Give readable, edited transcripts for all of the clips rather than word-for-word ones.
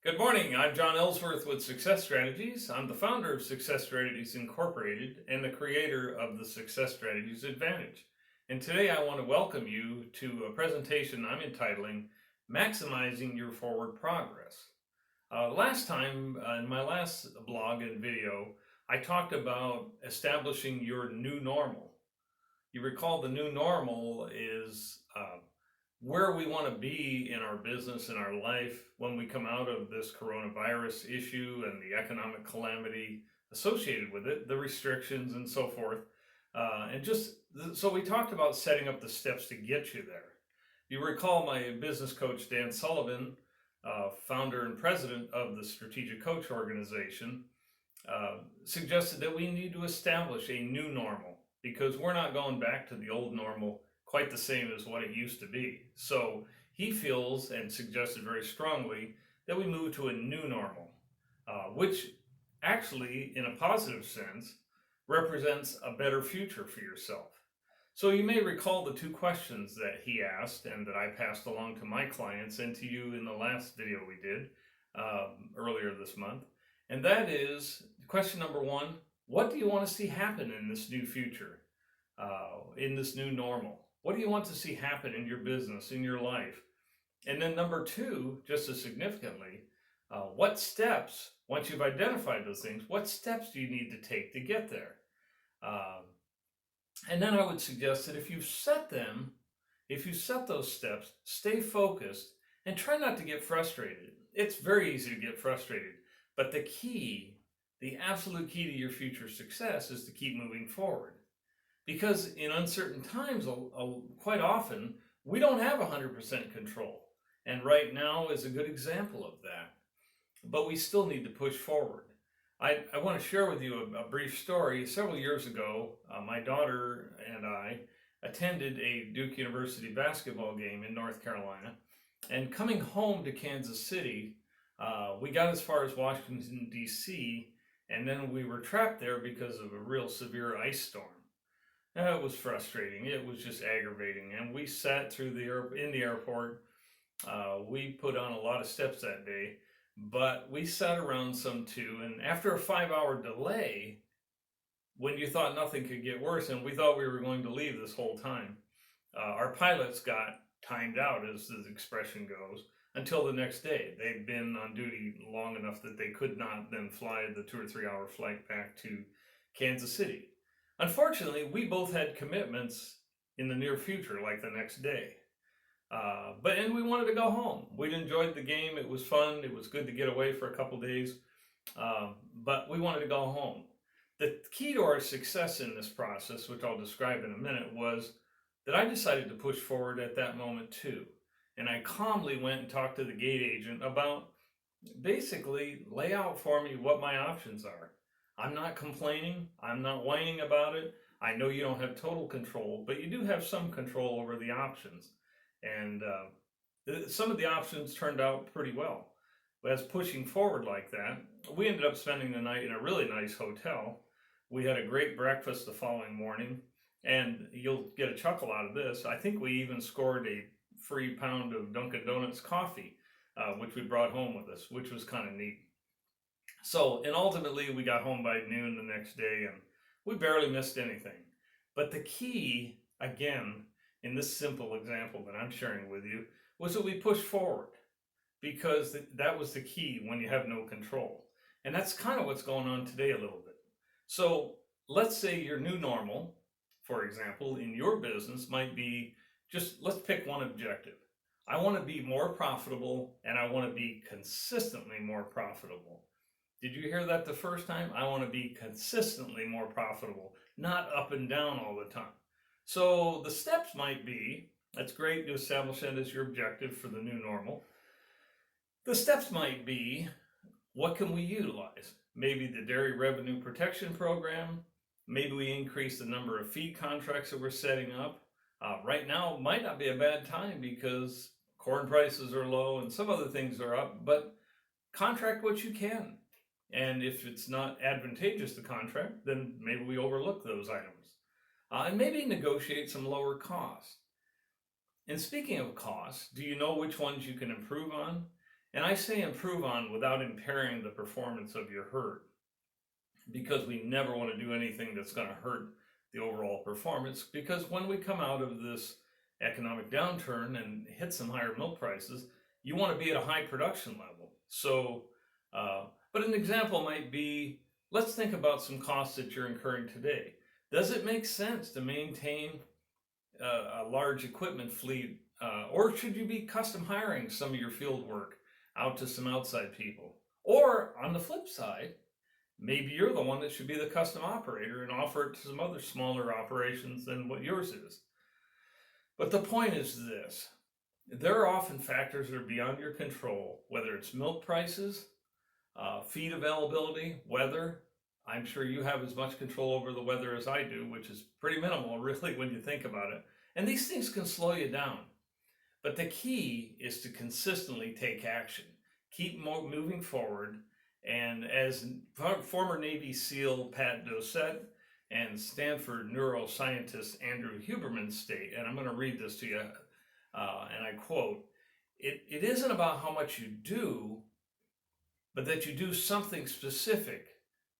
Good morning. I'm John Ellsworth with Success Strategies. I'm the founder of Success Strategies Incorporated and the creator of the Success Strategies Advantage. And today I want to welcome you to a presentation I'm entitling Maximizing Your Forward Progress. Last time, in my last blog and video, I talked about establishing your new normal. You recall the new normal is where we want to be in our business and our life when we come out of this coronavirus issue and the economic calamity associated with it, the restrictions and so forth. So we talked about setting up the steps to get you there. You recall my business coach, Dan Sullivan, founder and president of the Strategic Coach Organization, suggested that we need to establish a new normal because we're not going back to the old normal quite the same as what it used to be. So he feels and suggested very strongly that we move to a new normal, which actually, in a positive sense, represents a better future for yourself. So you may recall the two questions that he asked and that I passed along to my clients and to you in the last video we did earlier this month. And that is question number one: what do you want to see happen in this new future, in this new normal? What do you want to see happen in your business, in your life? And then number two, just as significantly, what steps, once you've identified those things, what steps do you need to take to get there? And then I would suggest that if you set those steps, stay focused and try not to get frustrated. It's very easy to get frustrated, but the absolute key to your future success is to keep moving forward. Because in uncertain times, quite often, we don't have 100% control. And right now is a good example of that. But we still need to push forward. I want to share with you a brief story. Several years ago, my daughter and I attended a Duke University basketball game in North Carolina. And coming home to Kansas City, we got as far as Washington, D.C., and then we were trapped there because of a real severe ice storm. It was frustrating. It was just aggravating. And we sat in the airport. We put on a lot of steps that day, but we sat around some too. And after a 5-hour delay, when you thought nothing could get worse, and we thought we were going to leave this whole time, our pilots got timed out, as the expression goes, until the next day. They'd been on duty long enough that they could not then fly the 2 or 3 hour flight back to Kansas City. Unfortunately, we both had commitments in the near future, like the next day. And we wanted to go home. We'd enjoyed the game. It was fun. It was good to get away for a couple days. But we wanted to go home. The key to our success in this process, which I'll describe in a minute, was that I decided to push forward at that moment too. And I calmly went and talked to the gate agent about basically lay out for me what my options are. I'm not complaining. I'm not whining about it. I know you don't have total control, but you do have some control over the options. And some of the options turned out pretty well. As pushing forward like that, we ended up spending the night in a really nice hotel. We had a great breakfast the following morning, and you'll get a chuckle out of this. I think we even scored a free pound of Dunkin' Donuts coffee, which we brought home with us, which was kind of neat. So, and ultimately we got home by noon the next day and we barely missed anything. But the key, again, in this simple example that I'm sharing with you, was that we pushed forward because that was the key when you have no control. And that's kind of what's going on today a little bit. So let's say your new normal, for example, in your business might be let's pick one objective. I want to be more profitable and I want to be consistently more profitable. Did you hear that the first time? I want to be consistently more profitable, not up and down all the time. So the steps might be, that's great to establish that as your objective for the new normal. The steps might be, what can we utilize? Maybe the Dairy Revenue Protection Program. Maybe we increase the number of feed contracts that we're setting up. Right now might not be a bad time because corn prices are low and some other things are up, but contract what you can. And if it's not advantageous to contract, then maybe we overlook those items. And maybe negotiate some lower costs. And speaking of costs, do you know which ones you can improve on? And I say improve on without impairing the performance of your herd, because we never want to do anything that's going to hurt the overall performance. Because when we come out of this economic downturn and hit some higher milk prices, you want to be at a high production level. So, but an example might be, let's think about some costs that you're incurring today. Does it make sense to maintain a large equipment fleet, or should you be custom hiring some of your field work out to some outside people? Or on the flip side, maybe you're the one that should be the custom operator and offer it to some other smaller operations than what yours is. But the point is this: there are often factors that are beyond your control, whether it's milk prices, feed availability, weather. I'm sure you have as much control over the weather as I do, which is pretty minimal, really, when you think about it. And these things can slow you down. But the key is to consistently take action, keep moving forward. And as former Navy SEAL Pat Dossett and Stanford neuroscientist Andrew Huberman state, and I'm going to read this to you, and I quote, it isn't about how much you do, but that you do something specific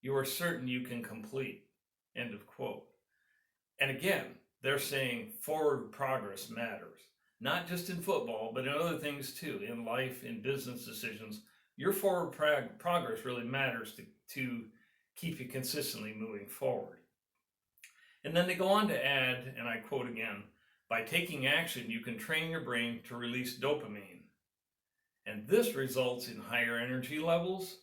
you are certain you can complete, end of quote. And again, they're saying forward progress matters, not just in football, but in other things too, in life, in business decisions. Your forward progress really matters to keep you consistently moving forward. And then they go on to add, and I quote again, by taking action, you can train your brain to release dopamine. And this results in higher energy levels,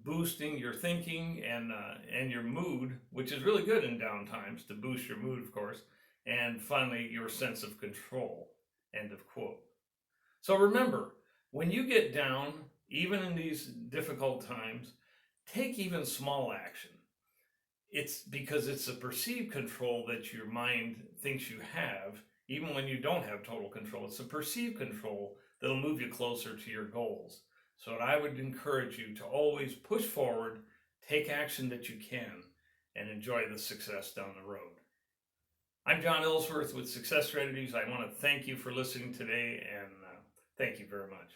boosting your thinking and your mood, which is really good in down times to boost your mood, of course, and finally your sense of control, end of quote. So remember, when you get down, even in these difficult times, take even small action. It's because it's a perceived control that your mind thinks you have, even when you don't have total control. It's a perceived control that'll move you closer to your goals. So I would encourage you to always push forward, take action that you can, and enjoy the success down the road. I'm John Ellsworth with Success Strategies. I want to thank you for listening today, and thank you very much.